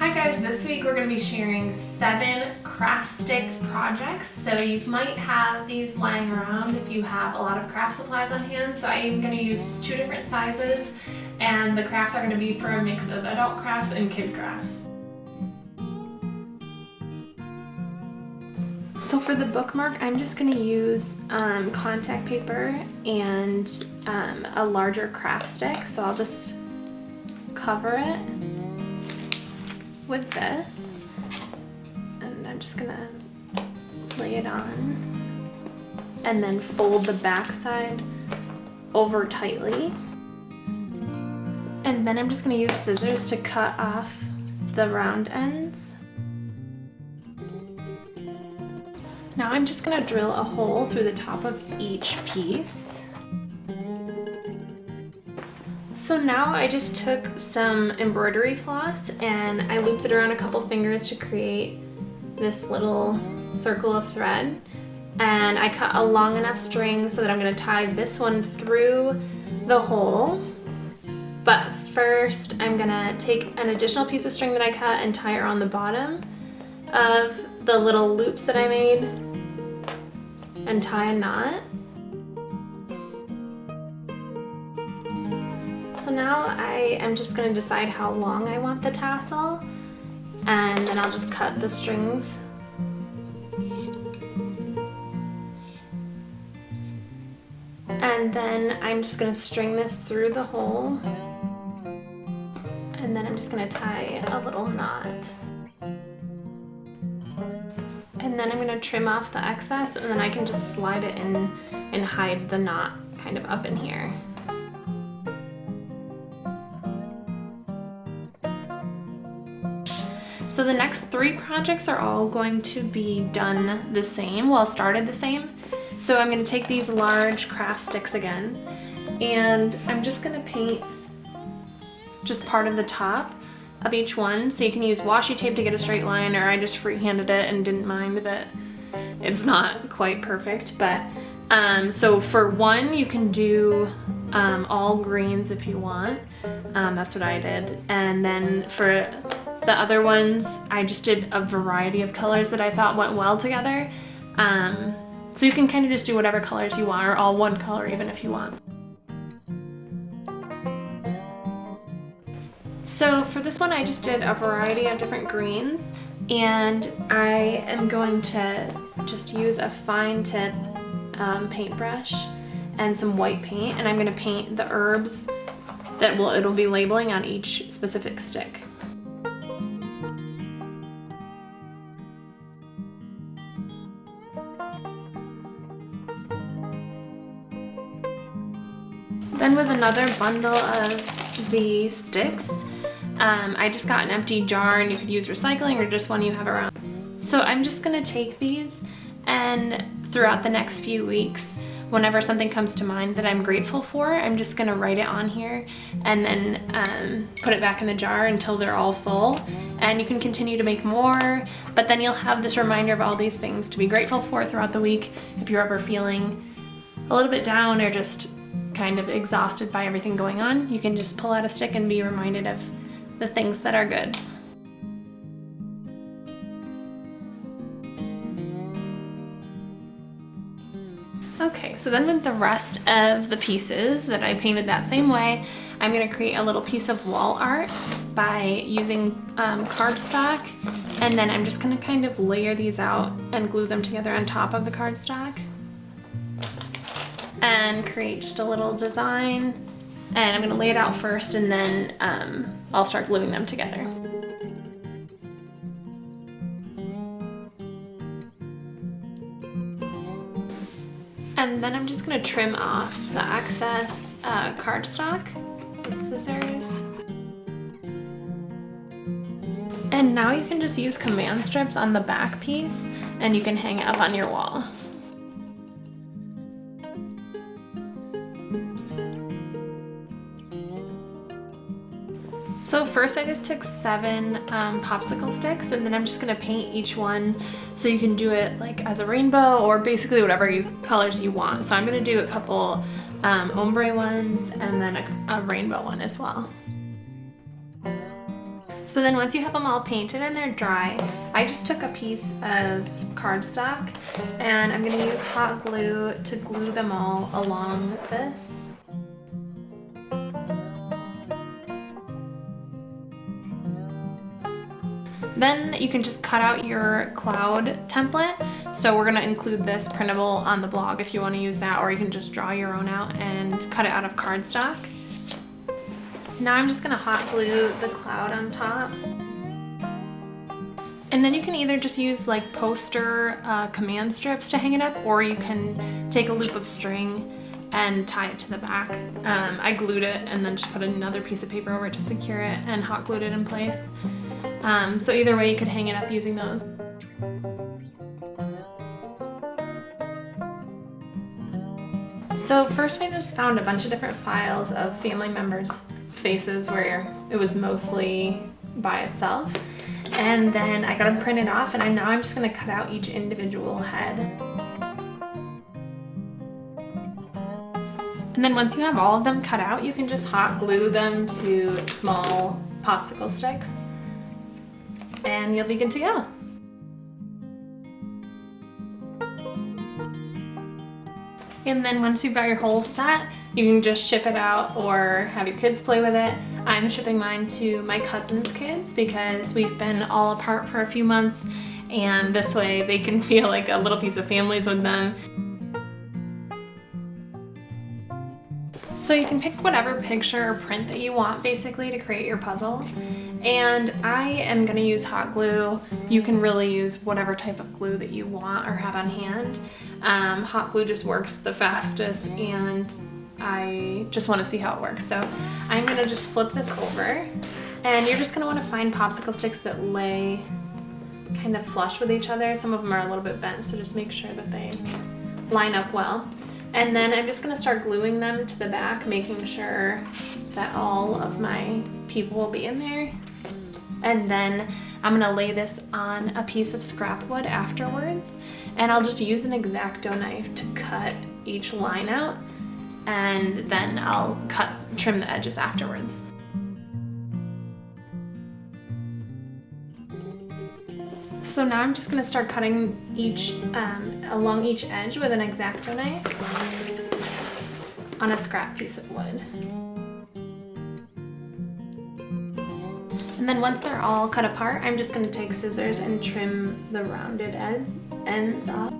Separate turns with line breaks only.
Hi guys, this week we're going to be sharing 7 craft stick projects. So you might have these lying around if you have a lot of craft supplies on hand. So I am going to use 2 different sizes, and the crafts are going to be for a mix of adult crafts and kid crafts. So for the bookmark, I'm just going to use contact paper and a larger craft stick. So I'll just cover it with this, and I'm just gonna lay it on and then fold the back side over tightly, and then I'm just gonna use scissors to cut off the round ends. Now I'm just gonna drill a hole through the top of each piece. So now I just took some embroidery floss and I looped it around a couple fingers to create this little circle of thread. And I cut a long enough string so that I'm going to tie this one through the hole. But first I'm going to take an additional piece of string that I cut and tie it around the bottom of the little loops that I made and tie a knot. So now I am just going to decide how long I want the tassel, and then I'll just cut the strings. And then I'm just going to string this through the hole, and then I'm just going to tie a little knot. And then I'm going to trim off the excess, and then I can just slide it in and hide the knot kind of up in here. So the next 3 projects are all going to be done the same, well, started the same. So I'm going to take these large craft sticks again, and I'm just going to paint just part of the top of each one. So you can use washi tape to get a straight line, or I just freehanded it and didn't mind that it's not quite perfect. But so for one, you can do all greens if you want. That's what I did. And then for the other ones, I just did a variety of colors that I thought went well together. So you can kind of just do whatever colors you want, or all one color even if you want. So for this one, I just did a variety of different greens, and I am going to just use a fine tip paintbrush and some white paint, and I'm going to paint the herbs that it'll be labeling on each specific stick. Then with another bundle of the sticks, I just got an empty jar, and you could use recycling or just one you have around. So I'm just gonna take these, and throughout the next few weeks, whenever something comes to mind that I'm grateful for, I'm just gonna write it on here and then put it back in the jar until they're all full. And you can continue to make more, but then you'll have this reminder of all these things to be grateful for throughout the week. If you're ever feeling a little bit down or just kind of exhausted by everything going on, you can just pull out a stick and be reminded of the things that are good. Okay, so then with the rest of the pieces that I painted that same way, I'm going to create a little piece of wall art by using cardstock, and then I'm just going to kind of layer these out and glue them together on top of the cardstock and create just a little design. And I'm going to lay it out first, and then I'll start gluing them together. And then I'm just going to trim off the excess cardstock with scissors. And now you can just use command strips on the back piece, and you can hang it up on your wall. So first I just took 7 popsicle sticks, and then I'm just gonna paint each one so you can do it like as a rainbow or basically whatever colors you want. So I'm gonna do a couple ombre ones and then a rainbow one as well. So then once you have them all painted and they're dry, I just took a piece of cardstock and I'm gonna use hot glue to glue them all along this. Then you can just cut out your cloud template. So we're gonna include this printable on the blog if you wanna use that, or you can just draw your own out and cut it out of cardstock. Now I'm just gonna hot glue the cloud on top. And then you can either just use like poster command strips to hang it up, or you can take a loop of string and tie it to the back. I glued it and then just put another piece of paper over it to secure it and hot glued it in place. So either way you could hang it up using those. So first I just found a bunch of different files of family members' faces where it was mostly by itself. And then I got them printed off, and now I'm just gonna cut out each individual head. And then once you have all of them cut out, you can just hot glue them to small popsicle sticks and you'll be good to go. And then once you've got your whole set, you can just ship it out or have your kids play with it. I'm shipping mine to my cousin's kids because we've been all apart for a few months, and this way they can feel like a little piece of families with them. So you can pick whatever picture or print that you want basically to create your puzzle. And I am gonna use hot glue. You can really use whatever type of glue that you want or have on hand. Hot glue just works the fastest, and I just wanna see how it works. So I'm gonna just flip this over, and you're just gonna wanna find popsicle sticks that lay kind of flush with each other. Some of them are a little bit bent, so just make sure that they line up well. And then I'm just gonna start gluing them to the back, making sure that all of my people will be in there. And then I'm gonna lay this on a piece of scrap wood afterwards, and I'll just use an X-Acto knife to cut each line out, and then I'll trim the edges afterwards. So now I'm just gonna start cutting along each edge with an X-Acto knife on a scrap piece of wood. And then once they're all cut apart, I'm just gonna take scissors and trim the rounded ends off.